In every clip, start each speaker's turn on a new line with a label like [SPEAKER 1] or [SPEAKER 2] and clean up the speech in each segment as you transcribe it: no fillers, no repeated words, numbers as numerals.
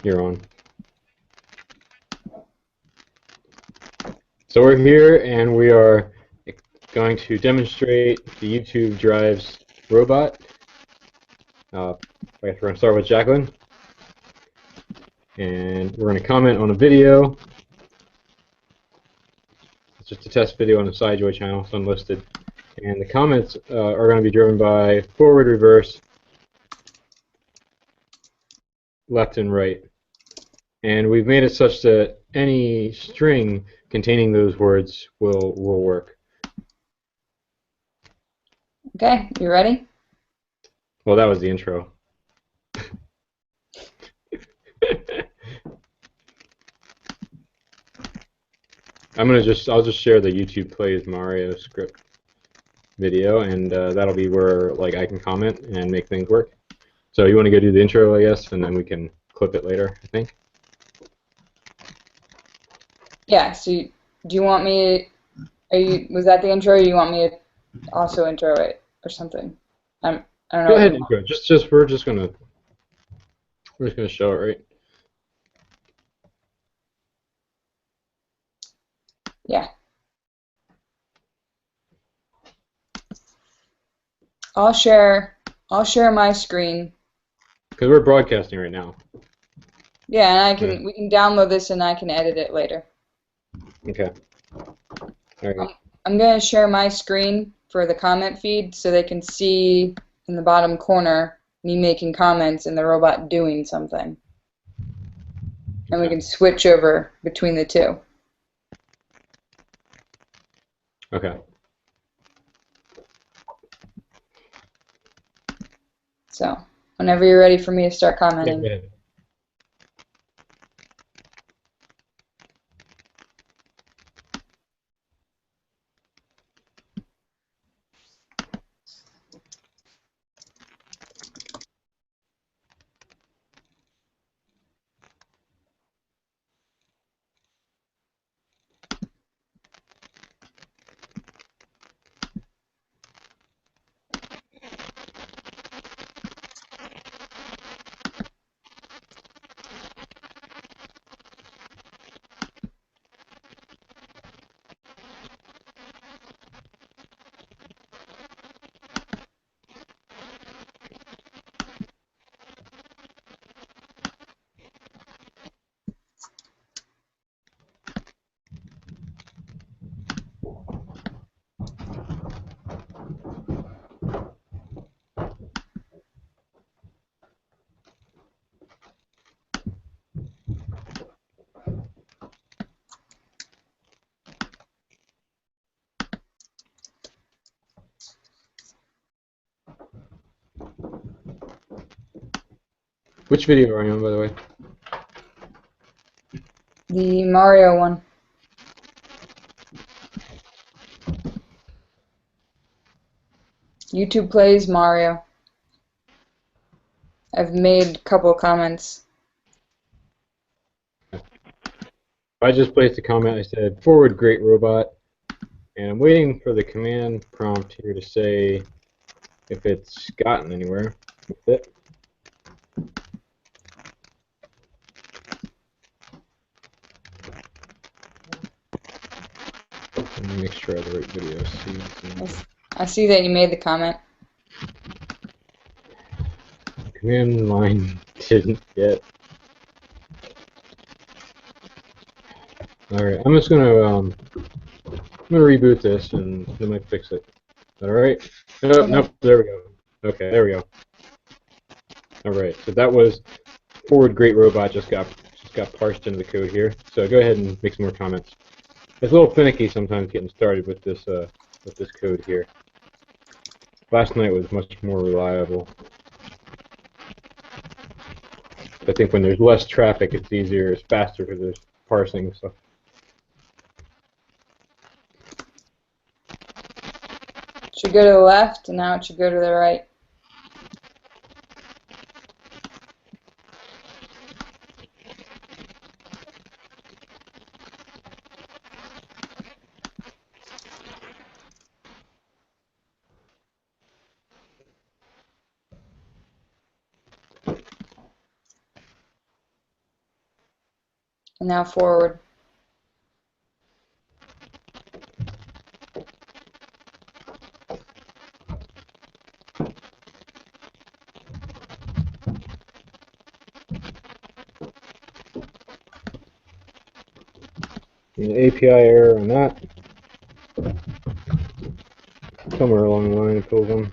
[SPEAKER 1] You're on. So we're here and we are going to demonstrate the YouTube drives robot. I guess we're going to start with Jacqueline. And we're going to comment on a video. It's just a test video on the SciJoy channel. It's unlisted. And the comments are going to be driven by forward, reverse, left, and right. And we've made it such that any string containing those words will work.
[SPEAKER 2] Okay, you ready?
[SPEAKER 1] Well, that was the intro. I'll just share the YouTube Plays Mario script video, and that'll be where I can comment and make things work. So you want to go do the intro, I guess, and then we can clip it later, I think.
[SPEAKER 2] Yeah. So, do you want me? Was that the intro? Or you want me to also intro it or something? I don't know.
[SPEAKER 1] Go ahead and intro. We're just gonna show it, right?
[SPEAKER 2] Yeah. I'll share my screen.
[SPEAKER 1] Because we're broadcasting right now.
[SPEAKER 2] Yeah, and we can download this and I can edit it later.
[SPEAKER 1] Okay. All right.
[SPEAKER 2] I'm going to share my screen for the comment feed so they can see in the bottom corner me making comments and the robot doing something. And we can switch over between the two.
[SPEAKER 1] Okay.
[SPEAKER 2] So, whenever you're ready for me to start commenting.
[SPEAKER 1] Yeah. Which video are you on, by the way?
[SPEAKER 2] The Mario one. YouTube Plays Mario. I've made a couple comments.
[SPEAKER 1] I just placed a comment. I said, "Forward, great robot," and I'm waiting for the command prompt here to say if it's gotten anywhere with it. Let me make sure I have the right video.
[SPEAKER 2] I see that you made the comment.
[SPEAKER 1] Command line didn't yet. All right, I'm just gonna reboot this and it might fix it. Is that all right? Oh, nope. There we go. Okay, there we go. All right, so that was forward great robot just got parsed into the code here. So go ahead and make some more comments. It's a little finicky sometimes getting started with this code here. Last night was much more reliable. I think when there's less traffic, it's easier, it's faster because there's parsing stuff.
[SPEAKER 2] It should go to the left, and now it should go to the right. And now forward.
[SPEAKER 1] An API error on that. Somewhere along the line it pulls them.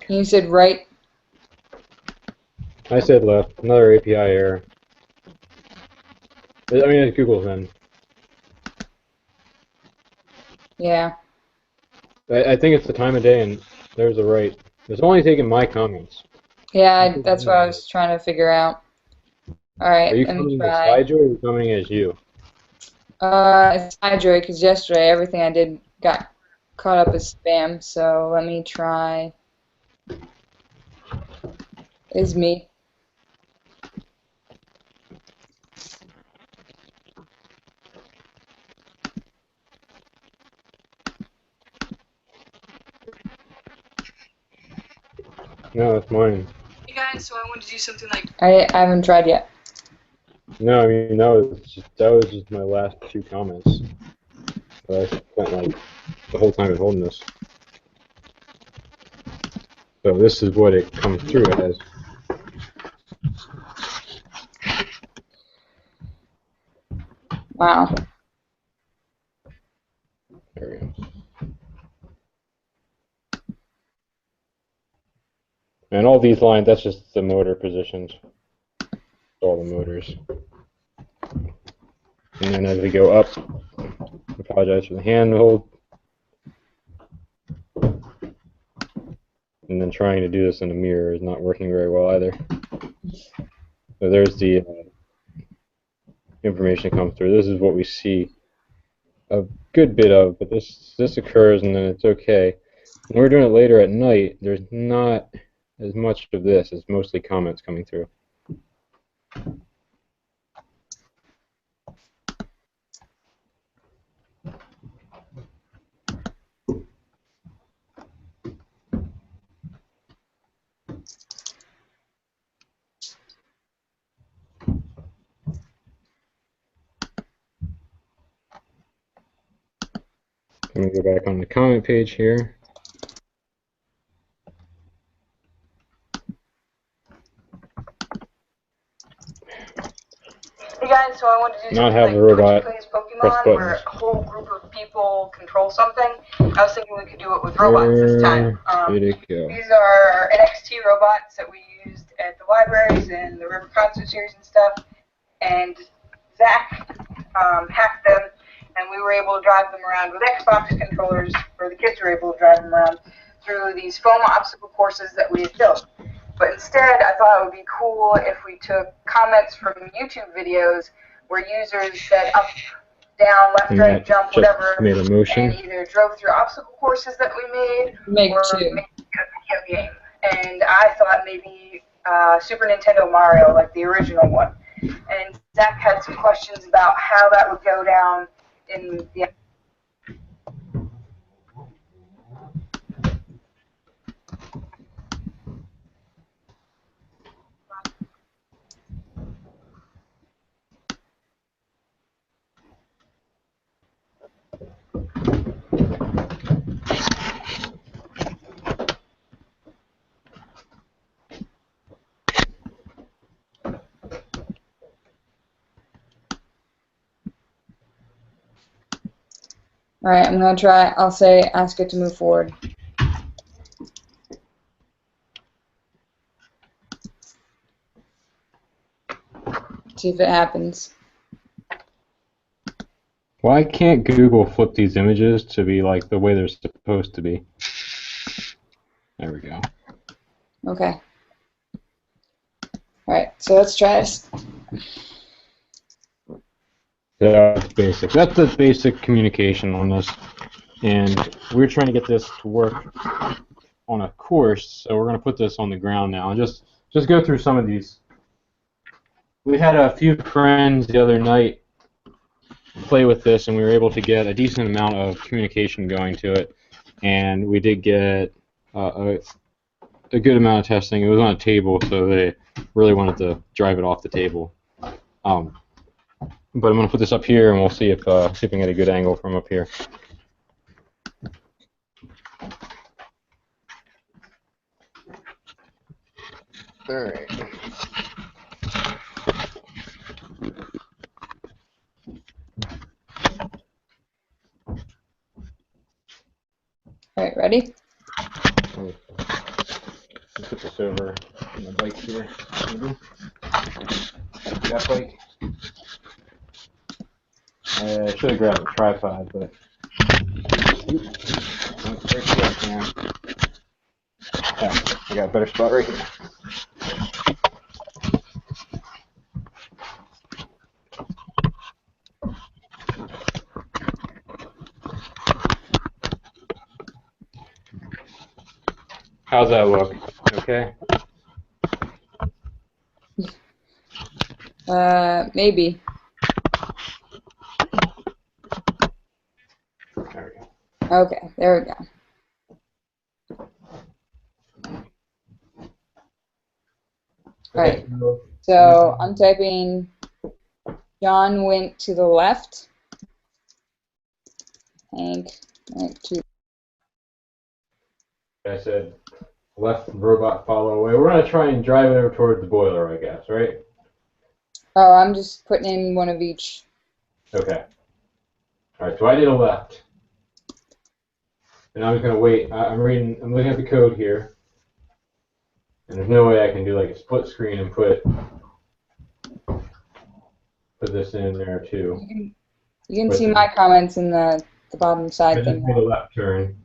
[SPEAKER 2] You said right.
[SPEAKER 1] I said left. Another API error. I mean, it's Google's end.
[SPEAKER 2] Yeah.
[SPEAKER 1] I think it's the time of day, and there's the right. It's only taking my comments.
[SPEAKER 2] Yeah, that's what I was trying to figure out. All right,
[SPEAKER 1] Are you
[SPEAKER 2] let me
[SPEAKER 1] coming as
[SPEAKER 2] try.
[SPEAKER 1] SciJoy or are you coming as you?
[SPEAKER 2] It's SciJoy, because yesterday everything I did got caught up as spam. So let me try. Is me.
[SPEAKER 1] No, it's mine.
[SPEAKER 3] Hey guys, so I want to do something like.
[SPEAKER 2] I haven't tried yet.
[SPEAKER 1] No, I mean, that was just my last two comments. I spent like the whole time holding this. So this is what it comes through as.
[SPEAKER 2] Wow.
[SPEAKER 1] There we go. And all these lines, that's just the motor positions. All the motors. And then as we go up, I apologize for the handhold. And then trying to do this in the mirror is not working very well either. So there's the information that comes through. This is what we see a good bit of, but this occurs and then it's okay. When we're doing it later at night, there's not as much of this. It's mostly comments coming through. I'm going to go back on the comment page here.
[SPEAKER 3] Hey guys, so I want to do
[SPEAKER 1] Not
[SPEAKER 3] something
[SPEAKER 1] have
[SPEAKER 3] like
[SPEAKER 1] the robot
[SPEAKER 3] Twitch plays
[SPEAKER 1] press
[SPEAKER 3] Pokemon,
[SPEAKER 1] buttons.
[SPEAKER 3] where a whole group of people control something. I was thinking we could do it with robots this time.
[SPEAKER 1] Where did it go?
[SPEAKER 3] These are NXT robots that we used at the libraries and the River Concert Series and stuff. And Zach hacked them, and we were able to drive them around with Xbox controllers, or the kids were able to drive them around through these foam obstacle courses that we had built. But instead, I thought it would be cool if we took comments from YouTube videos where users said up, down, left,
[SPEAKER 1] And
[SPEAKER 3] right,
[SPEAKER 1] that
[SPEAKER 3] jump,
[SPEAKER 1] just
[SPEAKER 3] whatever,
[SPEAKER 1] made a motion.
[SPEAKER 3] and either drove through obstacle courses that we made
[SPEAKER 2] Make
[SPEAKER 3] or
[SPEAKER 2] two.
[SPEAKER 3] made a video game. And I thought maybe Super Nintendo Mario, like the original one. And Zach had some questions about how that would go down in the.
[SPEAKER 2] All right, I'm gonna try. I'll say ask it to move forward. See if it happens.
[SPEAKER 1] Why can't Google flip these images to be like the way they're supposed to be? There we go.
[SPEAKER 2] Okay. All right, so let's try this.
[SPEAKER 1] That's basic. That's the basic communication on this. And we're trying to get this to work on a course, so we're going to put this on the ground now and just go through some of these. We had a few friends the other night play with this, and we were able to get a decent amount of communication going to it, and we did get a good amount of testing. It was on a table, so they really wanted to drive it off the table. But I'm going to put this up here, and we'll see if we can get a good angle from up here. All right.
[SPEAKER 2] All right, ready?
[SPEAKER 1] Put this over my bike here. That bike. I should have grabbed a tripod, but I got a better spot right here. How's that look? Okay.
[SPEAKER 2] Maybe.
[SPEAKER 1] There we go.
[SPEAKER 2] Okay, there we go. All right. So I'm typing. John went to the left. Hank went to.
[SPEAKER 1] I said left robot follow away. We're gonna try and drive it over toward the boiler, I guess, right?
[SPEAKER 2] Oh, I'm just putting in one of each.
[SPEAKER 1] Okay. All right. So I did a left, and I'm just gonna wait. I'm looking at the code here, and there's no way I can do like a split screen and put this in there too.
[SPEAKER 2] You can see my comments in the bottom side
[SPEAKER 1] I
[SPEAKER 2] thing.
[SPEAKER 1] just made a left turn.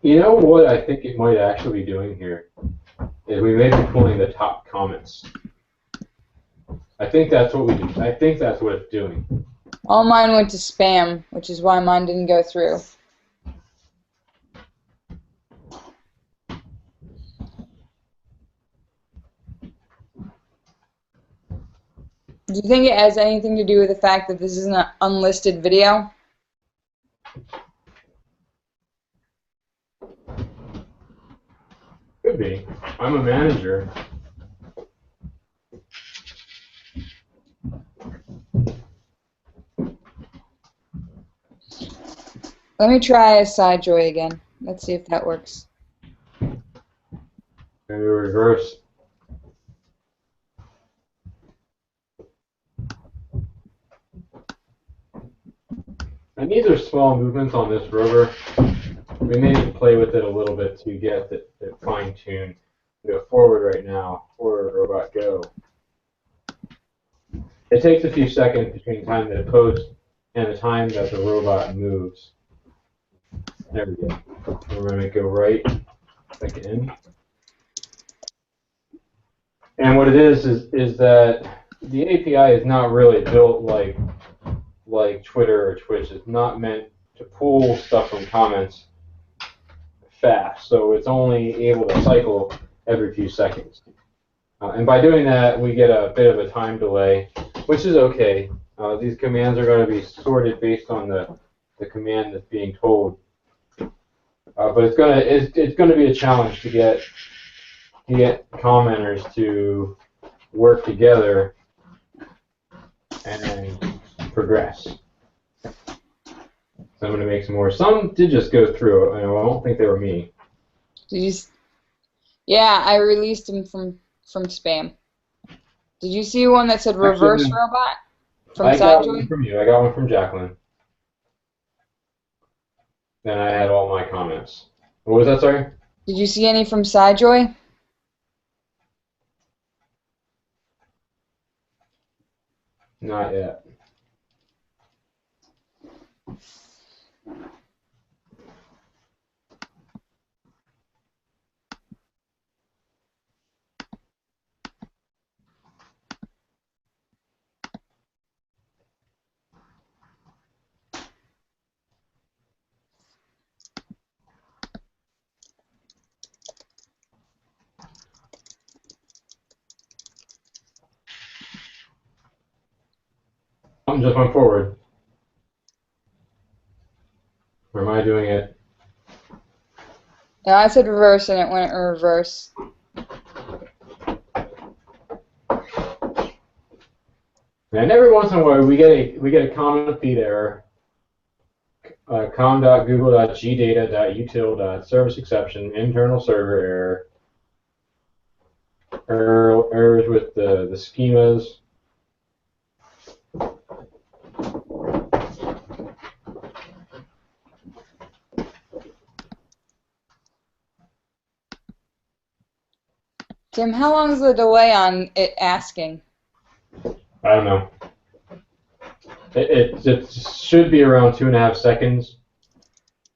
[SPEAKER 1] You know what I think it might actually be doing here is we may be pulling the top comments. I think that's what we do. I think that's what it's doing.
[SPEAKER 2] All mine went to spam, which is why mine didn't go through. Do you think it has anything to do with the fact that this is an unlisted video?
[SPEAKER 1] Could be. I'm a manager.
[SPEAKER 2] Let me try a SciJoy again. Let's see if that works.
[SPEAKER 1] Maybe reverse. And these are small movements on this rover. We may need to play with it a little bit to get it fine-tuned. Go forward right now. Forward, robot, go. It takes a few seconds between the time that it posts and the time that the robot moves. There we go. We're going to go right back in. And what it is that the API is not really built like Twitter or Twitch. It's not meant to pull stuff from comments fast, so it's only able to cycle every few seconds. And by doing that, we get a bit of a time delay, which is okay. These commands are going to be sorted based on the command that's being told. But it's going to be a challenge to get commenters to work together and progress. So I'm going to make some more. Some did just go through. I don't think they were me.
[SPEAKER 2] Yeah, I released them from spam. Did you see one that said reverse robot from SciJoy?
[SPEAKER 1] I got one from you. I got one from Jacqueline. Then I had all my comments. What was that, sorry?
[SPEAKER 2] Did you see any from SciJoy?
[SPEAKER 1] Not yet. Something just went forward. Or am I doing it?
[SPEAKER 2] No, I said reverse and it went in reverse.
[SPEAKER 1] And every once in a while we get a common feed error. com.google.gdata.util.service exception internal server error. Errors with the schemas.
[SPEAKER 2] Tim, how long is the delay on it asking?
[SPEAKER 1] I don't know. It should be around 2.5 seconds.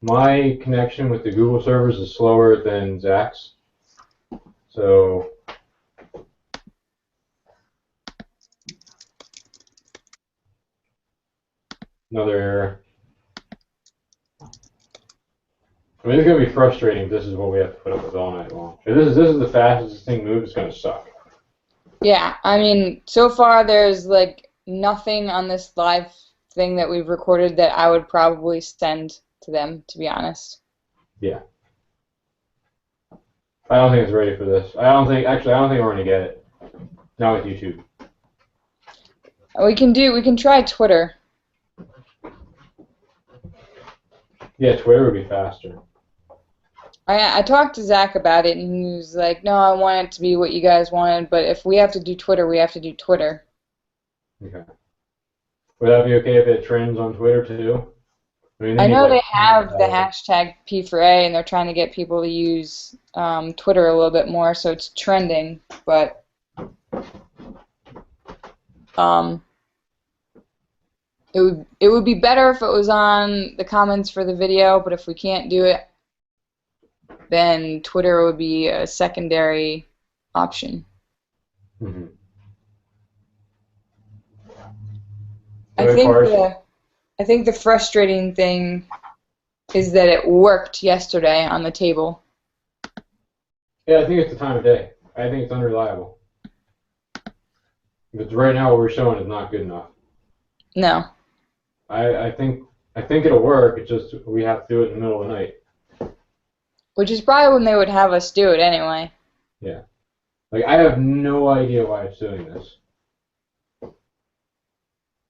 [SPEAKER 1] My connection with the Google servers is slower than Zach's. So another error. I mean, it's going to be frustrating if this is what we have to put up with all night long. If this is the fastest this thing moves, it's going to suck.
[SPEAKER 2] Yeah, I mean, so far there's like nothing on this live thing that we've recorded that I would probably send to them, to be honest.
[SPEAKER 1] Yeah. I don't think it's ready for this. I don't think we're going to get it. Not with YouTube.
[SPEAKER 2] We can try Twitter.
[SPEAKER 1] Yeah, Twitter would be faster.
[SPEAKER 2] I talked to Zach about it, and he was like, no, I want it to be what you guys wanted, but if we have to do Twitter, we have to do Twitter.
[SPEAKER 1] Okay. Would that be okay if it trends on Twitter too?
[SPEAKER 2] I know they have the hashtag P4A, and they're trying to get people to use Twitter a little bit more, so it's trending, but it would be better if it was on the comments for the video, but if we can't do it, then Twitter would be a secondary option.
[SPEAKER 1] Mm-hmm.
[SPEAKER 2] I think the frustrating thing is that it worked yesterday on the table.
[SPEAKER 1] Yeah, I think it's the time of day. I think it's unreliable. Because right now what we're showing is not good enough.
[SPEAKER 2] No.
[SPEAKER 1] I think it'll work. It's just we have to do it in the middle of the night.
[SPEAKER 2] Which is probably when they would have us do it anyway.
[SPEAKER 1] Yeah. Like, I have no idea why it's doing this.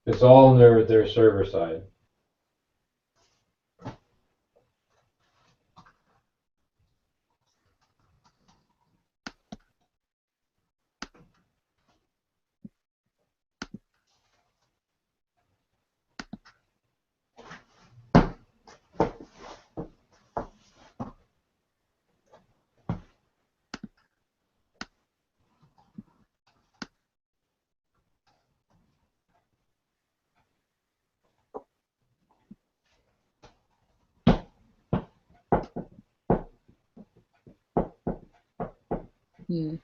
[SPEAKER 1] It's all on their server side.
[SPEAKER 2] Hmm.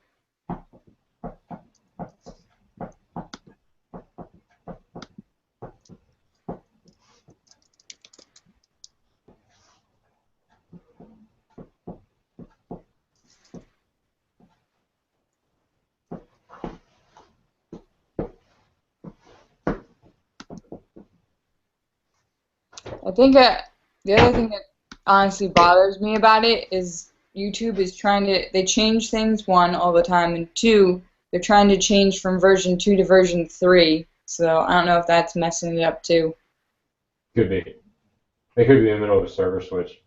[SPEAKER 2] I think the other thing that honestly bothers me about it is YouTube is they change things, one, all the time, and two, they're trying to change from version 2 to version 3, so I don't know if that's messing it up too.
[SPEAKER 1] Could be. They could be in the middle of a server switch.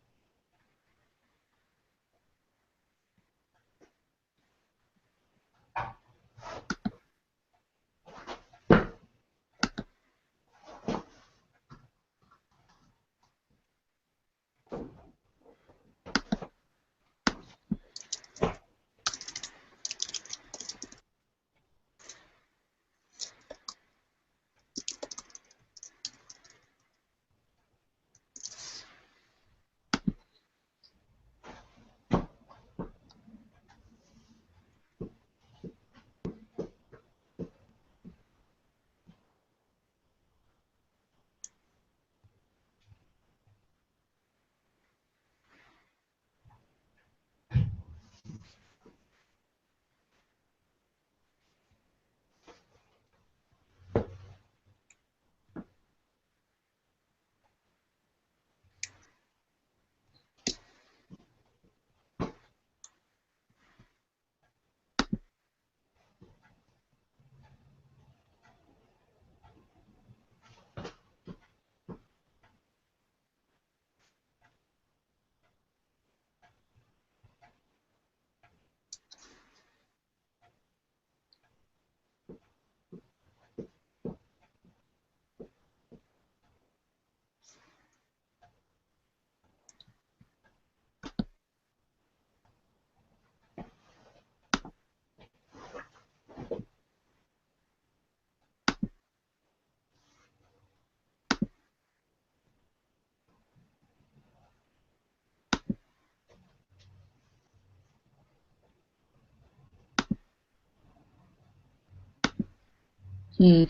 [SPEAKER 2] Hmm.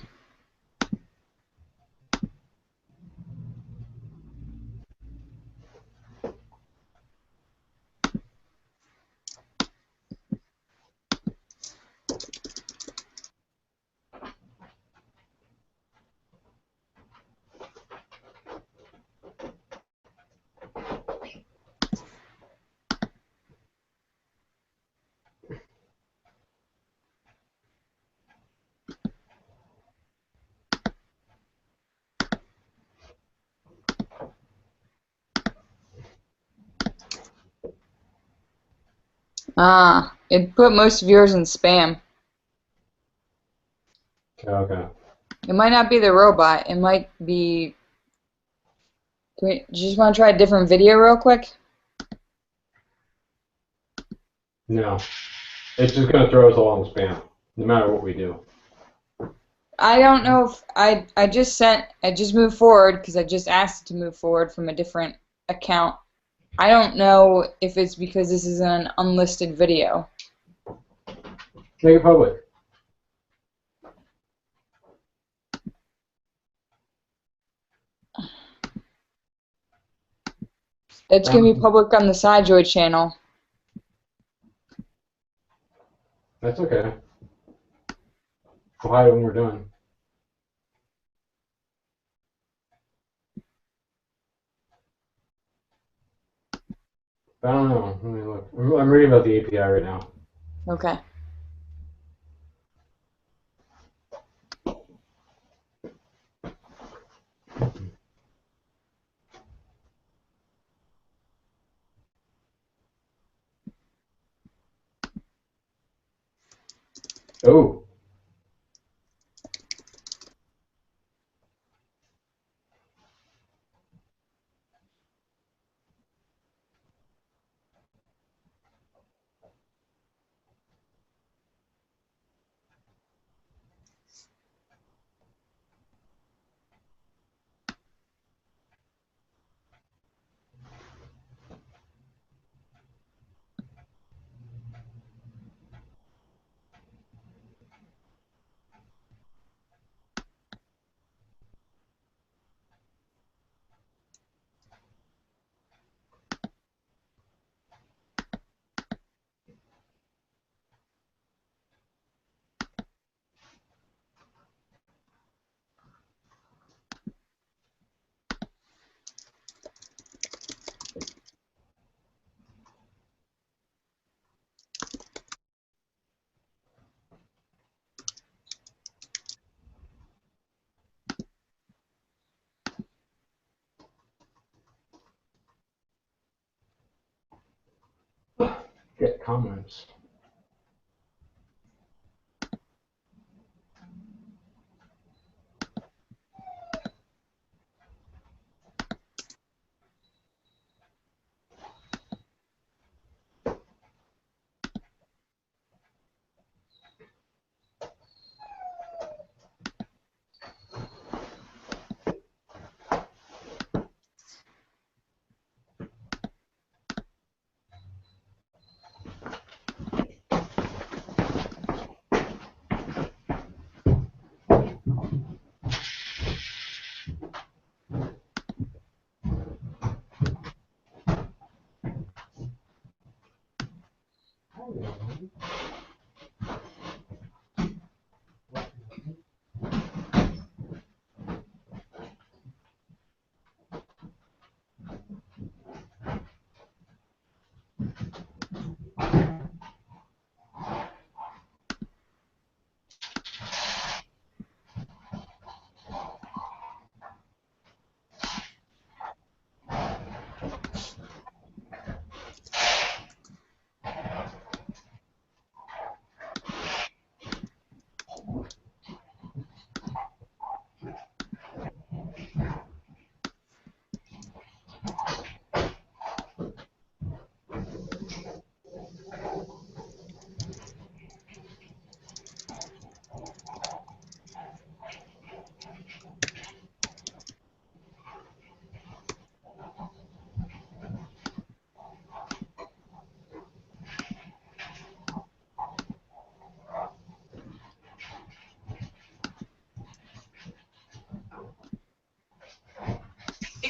[SPEAKER 2] Ah, it put most of yours in spam.
[SPEAKER 1] Okay.
[SPEAKER 2] It might not be the robot. It might be. Do you just want to try a different video real quick?
[SPEAKER 1] No. It's just going to throw us all in spam, no matter what we do.
[SPEAKER 2] I don't know if I just moved forward because I just asked it to move forward from a different account. I don't know if it's because this is an unlisted video.
[SPEAKER 1] Make it public.
[SPEAKER 2] It's gonna be public on the SciJoy channel.
[SPEAKER 1] That's okay. We'll hide it when we're done. I don't know. Let me look. I'm reading about the API right now.
[SPEAKER 2] Okay.
[SPEAKER 1] Oh. Get comments.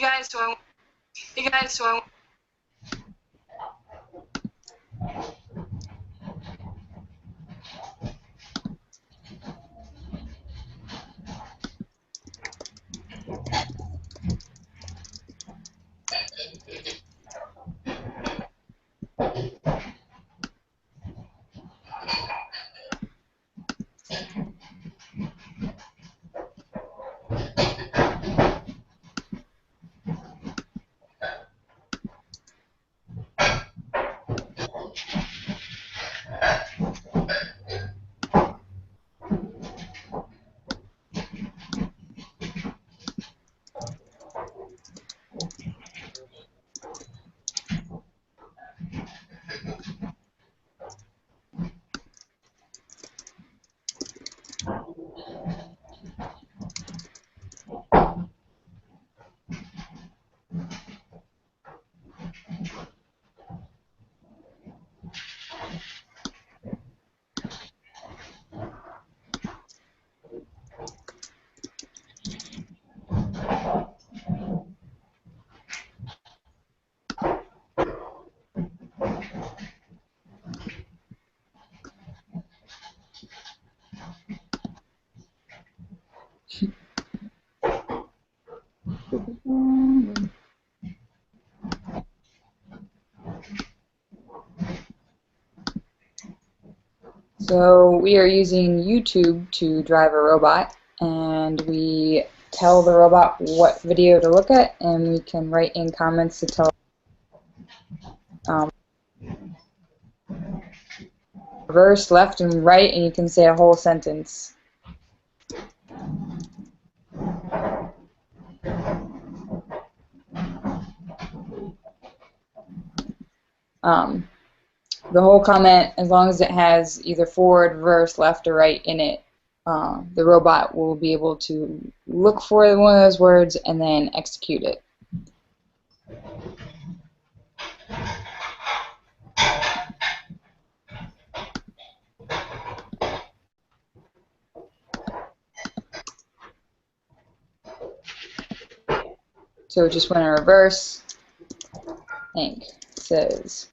[SPEAKER 3] guys, so I
[SPEAKER 2] So we are using YouTube to drive a robot, and we tell the robot what video to look at, and we can write in comments to tell reverse, left, and right, and you can say a whole sentence. The whole comment, as long as it has either forward, reverse, left, or right in it, the robot will be able to look for one of those words and then execute it. So just when I reverse, Hank says,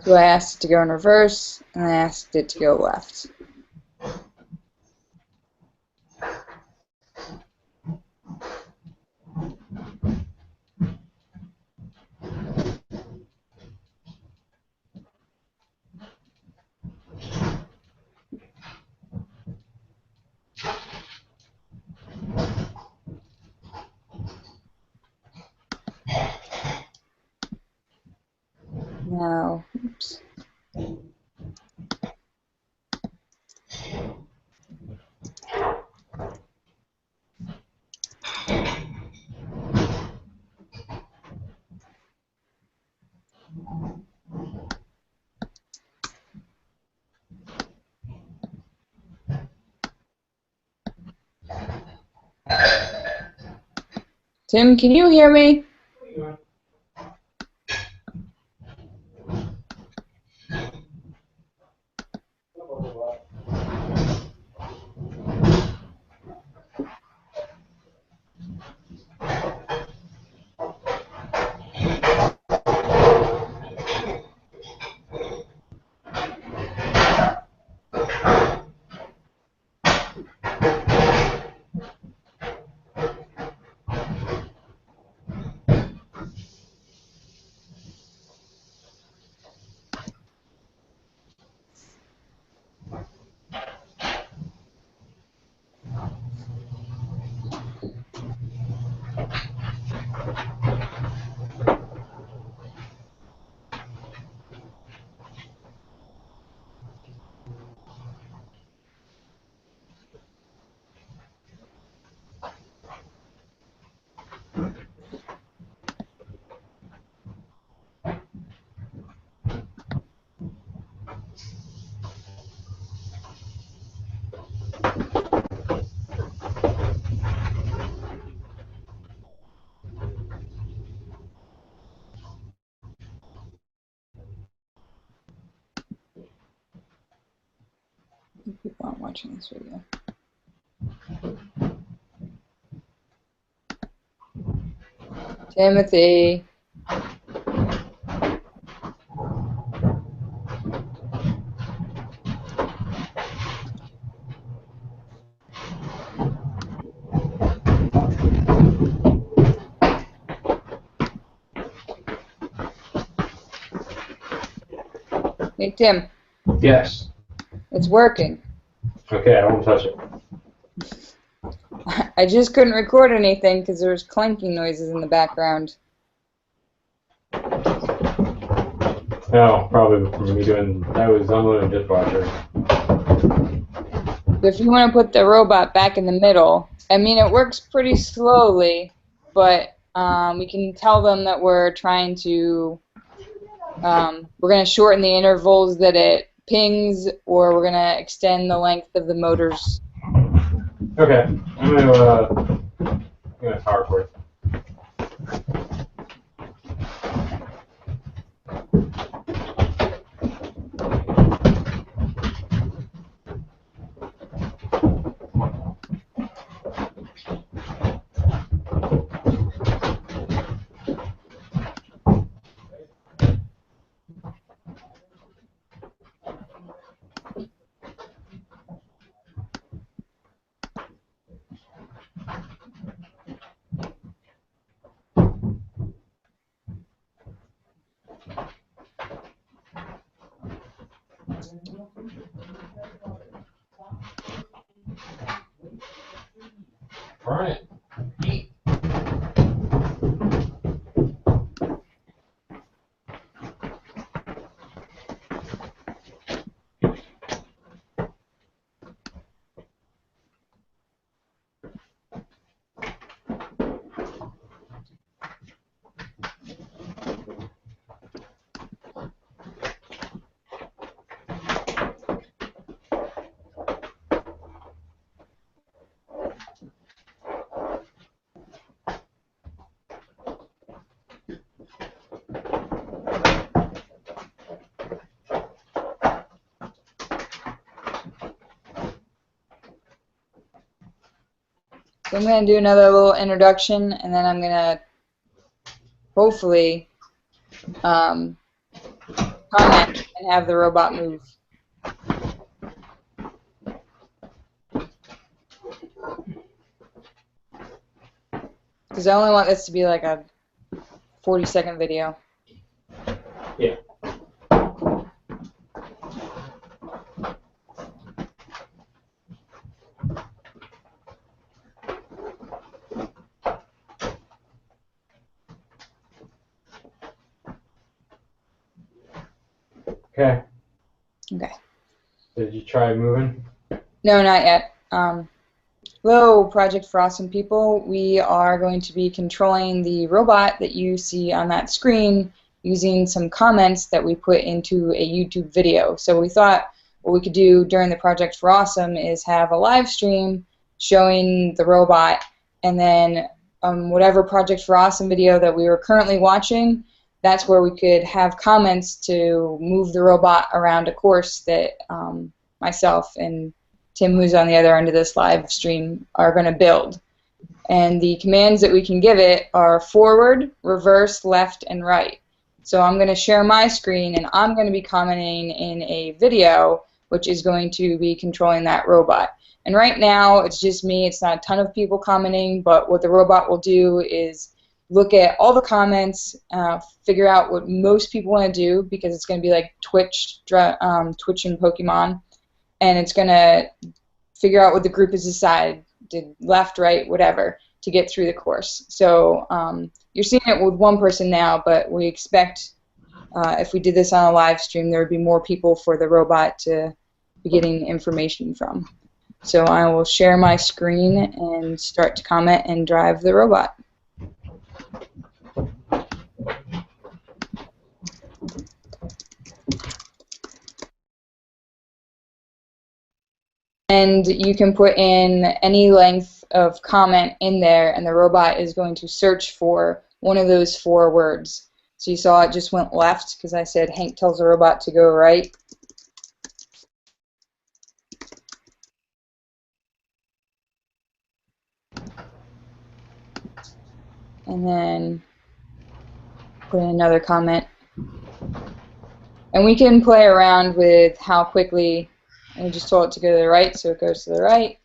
[SPEAKER 2] so I asked it to go in reverse, and I asked it to go left. Now, oops. Tim, can you hear me? not watching this video. Timothy. Hey, Tim.
[SPEAKER 1] Yes.
[SPEAKER 2] It's working.
[SPEAKER 1] Okay, I won't touch it.
[SPEAKER 2] I just couldn't record anything because there was clanking noises in the background.
[SPEAKER 1] No, probably from me doing. I was unloading the dishwasher.
[SPEAKER 2] If you want to put the robot back in the middle, I mean, it works pretty slowly, but we can tell them that we're trying to, we're going to shorten the intervals that it pings, or we're going to extend the length of the motors.
[SPEAKER 1] Okay, I'm gonna power cord. All right.
[SPEAKER 2] So I'm going to do another little introduction, and then I'm going to hopefully comment and have the robot move. Because I only want this to be like a 40-second video.
[SPEAKER 1] Yeah. Okay.
[SPEAKER 2] Okay.
[SPEAKER 1] Did you try moving?
[SPEAKER 2] No, not yet. Hello, Project for Awesome People. We are going to be controlling the robot that you see on that screen using some comments that we put into a YouTube video. So we thought what we could do during the Project for Awesome is have a live stream showing the robot, and then whatever Project for Awesome video that we were currently watching, that's where we could have comments to move the robot around a course that myself and Tim, who's on the other end of this live stream, are going to build. And the commands that we can give it are forward, reverse, left, and right. So I'm going to share my screen, and I'm going to be commenting in a video, which is going to be controlling that robot. And right now, it's just me. It's not a ton of people commenting, but what the robot will do is look at all the comments, figure out what most people want to do, because it's going to be like Twitch and Pokemon. And it's going to figure out what the group has decided, did left, right, whatever, to get through the course. So you're seeing it with one person now, but we expect if we did this on a live stream, there would be more people for the robot to be getting information from. So I will share my screen and start to comment and drive the robot. And you can put in any length of comment in there, and the robot is going to search for one of those 4 words. So you saw it just went left because I said Hank tells the robot to go right. and then put in another comment. And we can play around with how quickly, and we just told it to go to the right, so it goes to the right.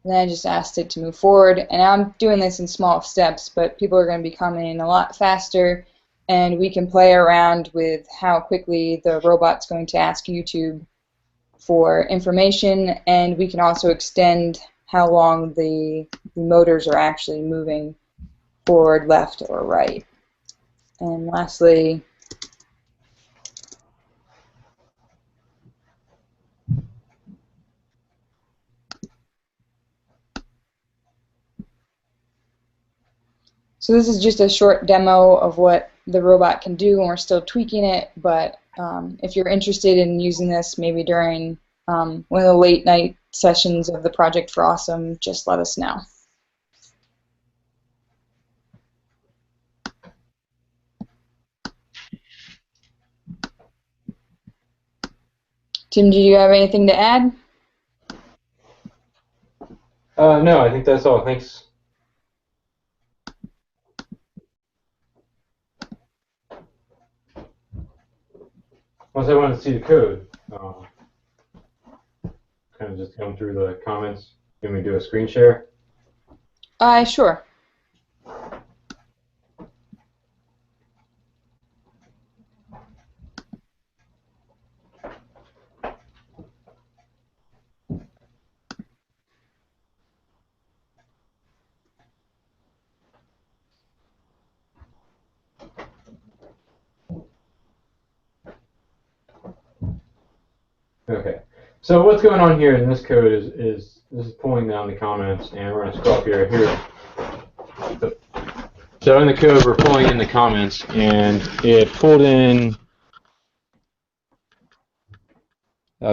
[SPEAKER 2] And then I just asked it to move forward, and I'm doing this in small steps, but people are going to be coming in a lot faster, and we can play around with how quickly the robot's going to ask YouTube for information, and we can also extend how long the motors are actually moving forward, left, or right. And lastly, so this is just a short demo of what the robot can do, and we're still tweaking it, but if you're interested in using this maybe during one of the late night sessions of the Project for Awesome, just let us know. Tim, do you have anything to add?
[SPEAKER 1] No, I think that's all. Thanks. Once I wanted to see the code, kind of just going through the comments. Can we do a screen share?
[SPEAKER 2] Sure.
[SPEAKER 1] Okay. So what's going on here in this code is this is pulling down the comments, and we're going to scroll up here. So in the code, we're pulling in the comments, and it pulled in.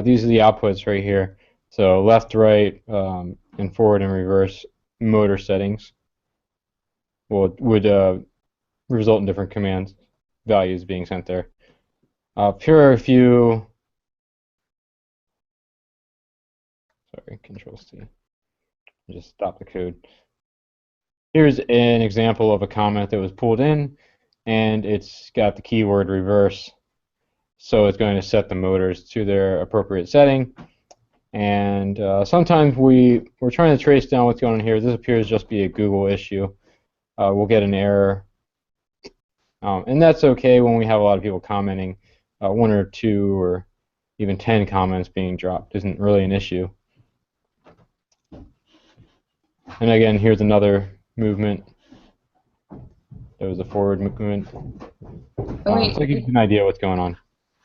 [SPEAKER 1] These are the outputs right here. So left, right, and forward and reverse motor settings would result in different command values being sent there. Here are a few. Sorry, Control-C. Just stop the code. Here's an example of a comment that was pulled in, and it's got the keyword reverse. So it's going to set the motors to their appropriate setting. And sometimes we're trying to trace down what's going on here. This appears to just be a Google issue. We'll get an error. And that's okay when we have a lot of people commenting. 1 or 2 or even 10 comments being dropped isn't really an issue. And again, here's another movement. There was a forward movement. So it gives you an idea what's going on.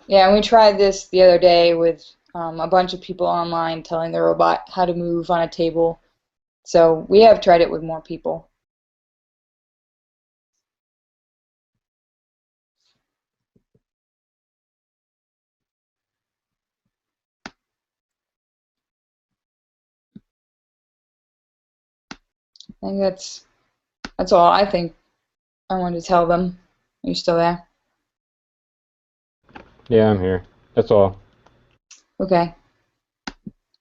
[SPEAKER 2] Yeah, and we tried this the other day with a bunch of people online telling the robot how to move on a table. So we have tried it with more people. I think that's all I think I wanted to tell them. Are you still there?
[SPEAKER 1] Yeah, I'm here. That's all.
[SPEAKER 2] Okay.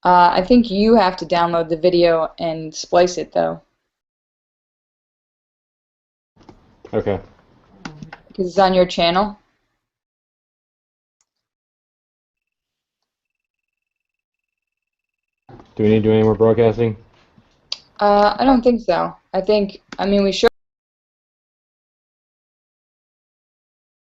[SPEAKER 2] I think you have to download the video and splice it, though.
[SPEAKER 1] Okay.
[SPEAKER 2] Because it's on your channel.
[SPEAKER 1] Do we need to do any more broadcasting?
[SPEAKER 2] I don't think so. I mean, we should.